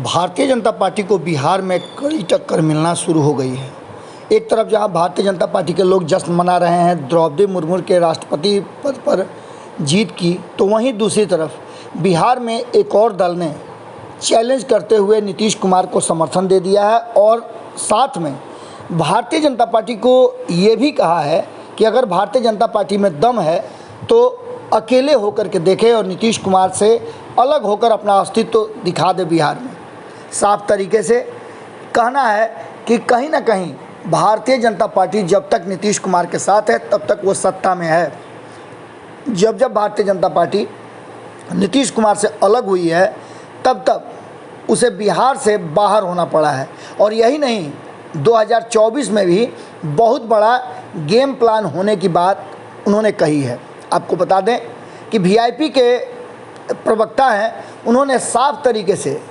Bharatiya Janata party को बिहार में कड़ी टक्कर मिलना शुरू हो गई है। एक तरफ जहां भारतीय जनता पार्टी के लोग जश्न मना रहे हैं द्रौपदी मुर्मू के राष्ट्रपति पद पर जीत की, तो वहीं दूसरी तरफ बिहार में एक और दल ने चैलेंज करते हुए नीतीश कुमार को समर्थन दे दिया है और साथ में भारतीय जनता पार्टी को ये भी कहा है कि अगर भारतीय जनता पार्टी में दम है तो अकेले होकर के देखे और नीतीश कुमार से अलग होकर अपना अस्तित्व दिखा दे। बिहार में साफ तरीके से कहना है कि कहीं ना कहीं भारतीय जनता पार्टी जब तक नीतीश कुमार के साथ है तब तक वो सत्ता में है। जब जब भारतीय जनता पार्टी नीतीश कुमार से अलग हुई है तब तब उसे बिहार से बाहर होना पड़ा है। और यही नहीं, 2024 में भी बहुत बड़ा गेम प्लान होने की बात उन्होंने कही है। आपको बता दें कि वीआईपी के प्रवक्ता हैं, उन्होंने साफ तरीके से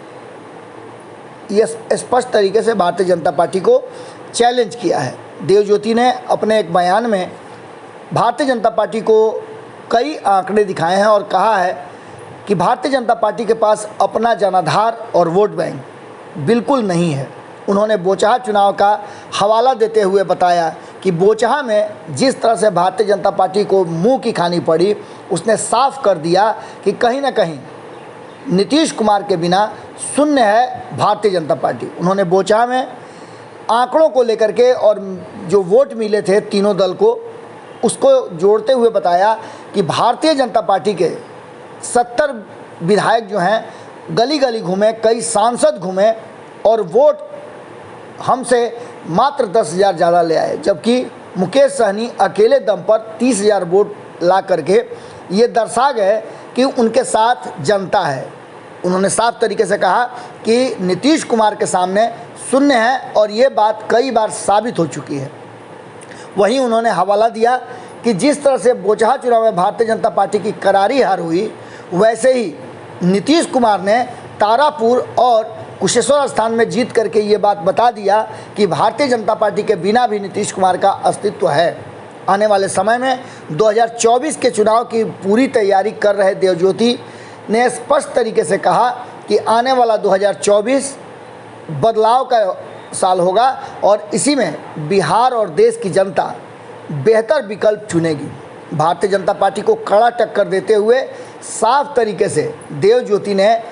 ये स्पष्ट तरीके से भारतीय जनता पार्टी को चैलेंज किया है। देवज्योति ने अपने एक बयान में भारतीय जनता पार्टी को कई आंकड़े दिखाए हैं और कहा है कि भारतीय जनता पार्टी के पास अपना जनाधार और वोट बैंक बिल्कुल नहीं है। उन्होंने बोचहा चुनाव का हवाला देते हुए बताया कि बोचहा में जिस तरह से भारतीय जनता पार्टी को मुंह की खानी पड़ी, उसने साफ कर दिया कि कहीं ना कहीं नीतीश कुमार के बिना शून्य है भारतीय जनता पार्टी। उन्होंने बोचहा में आंकड़ों को लेकर के और जो वोट मिले थे तीनों दल को, उसको जोड़ते हुए बताया कि भारतीय जनता पार्टी के 70 विधायक जो हैं गली गली घूमे, कई सांसद घूमे और वोट हमसे मात्र 10,000 ज़्यादा ले आए, जबकि मुकेश सहनी अकेले दम पर 30,000 वोट ला करके ये दर्शा गए कि उनके साथ जनता है। उन्होंने साफ तरीके से कहा कि नीतीश कुमार के सामने शून्य है और ये बात कई बार साबित हो चुकी है। वहीं उन्होंने हवाला दिया कि जिस तरह से बोचहा चुनाव में भारतीय जनता पार्टी की करारी हार हुई, वैसे ही नीतीश कुमार ने तारापुर और कुशेश्वर स्थान में जीत करके ये बात बता दिया कि भारतीय जनता पार्टी के बिना भी नीतीश कुमार का अस्तित्व है। आने वाले समय में 2024 के चुनाव की पूरी तैयारी कर रहे देवज्योति ने स्पष्ट तरीके से कहा कि आने वाला 2024 बदलाव का साल होगा और इसी में बिहार और देश की जनता बेहतर विकल्प चुनेगी। भारतीय जनता पार्टी को कड़ा टक्कर देते हुए साफ तरीके से देवज्योति ने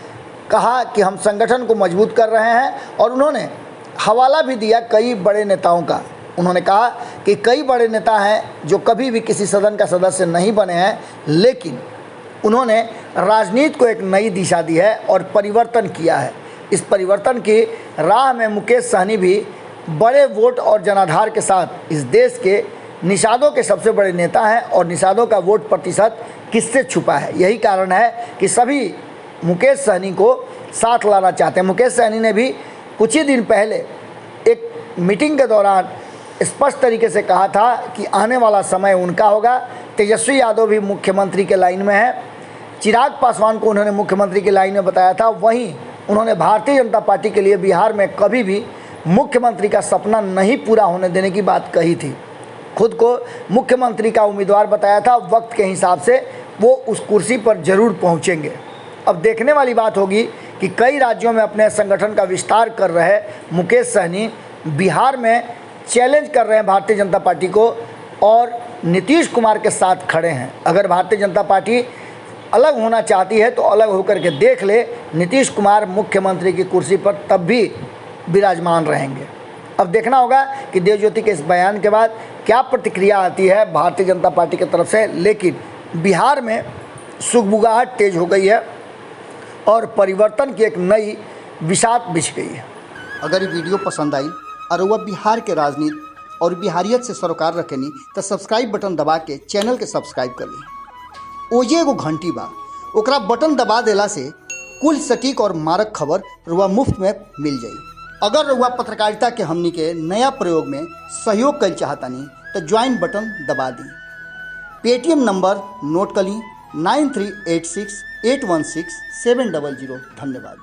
कहा कि हम संगठन को मजबूत कर रहे हैं और उन्होंने हवाला भी दिया कई बड़े नेताओं का। उन्होंने कहा कि कई बड़े नेता हैं जो कभी भी किसी सदन का सदस्य नहीं बने हैं, लेकिन उन्होंने राजनीति को एक नई दिशा दी है और परिवर्तन किया है। इस परिवर्तन की राह में मुकेश सहनी भी बड़े वोट और जनाधार के साथ इस देश के निषादों के सबसे बड़े नेता हैं और निषादों का वोट प्रतिशत किससे छुपा है। यही कारण है कि सभी मुकेश सहनी को साथ लाना चाहते हैं। मुकेश सहनी ने भी कुछ ही दिन पहले एक मीटिंग के दौरान स्पष्ट तरीके से कहा था कि आने वाला समय उनका होगा। तेजस्वी यादव भी मुख्यमंत्री के लाइन में है। चिराग पासवान को उन्होंने मुख्यमंत्री की लाइन में बताया था। वहीं उन्होंने भारतीय जनता पार्टी के लिए बिहार में कभी भी मुख्यमंत्री का सपना नहीं पूरा होने देने की बात कही थी। खुद को मुख्यमंत्री का उम्मीदवार बताया था। वक्त के हिसाब से वो उस कुर्सी पर जरूर पहुंचेंगे। अब देखने वाली बात होगी कि कई राज्यों में अपने संगठन का विस्तार कर रहे मुकेश सहनी बिहार में चैलेंज कर रहे हैं भारतीय जनता पार्टी को और नीतीश कुमार के साथ खड़े हैं। अगर भारतीय जनता पार्टी अलग होना चाहती है तो अलग होकर के देख ले, नीतीश कुमार मुख्यमंत्री की कुर्सी पर तब भी विराजमान रहेंगे। अब देखना होगा कि देवज्योति के इस बयान के बाद क्या प्रतिक्रिया आती है भारतीय जनता पार्टी की तरफ से। लेकिन बिहार में सुगबुगाहट तेज हो गई है और परिवर्तन की एक नई विसात बिछ गई है। अगर ये वीडियो पसंद आई और वह बिहार के राजनीति और बिहारियत से सरोकार रखेनी तो सब्सक्राइब बटन दबा के चैनल के सब्सक्राइब कर ली। ओजे एगो घंटी बा, ओकरा बटन दबा देला से कुल सटीक और मारक खबर रुआ मुफ्त में मिल जाई। अगर रुआ पत्रकारिता के हमनी के नया प्रयोग में सहयोग कर चाहतानी तो ज्वाइन बटन दबा दी। पेटीएम नंबर नोट कर ली 9386816700। धन्यवाद।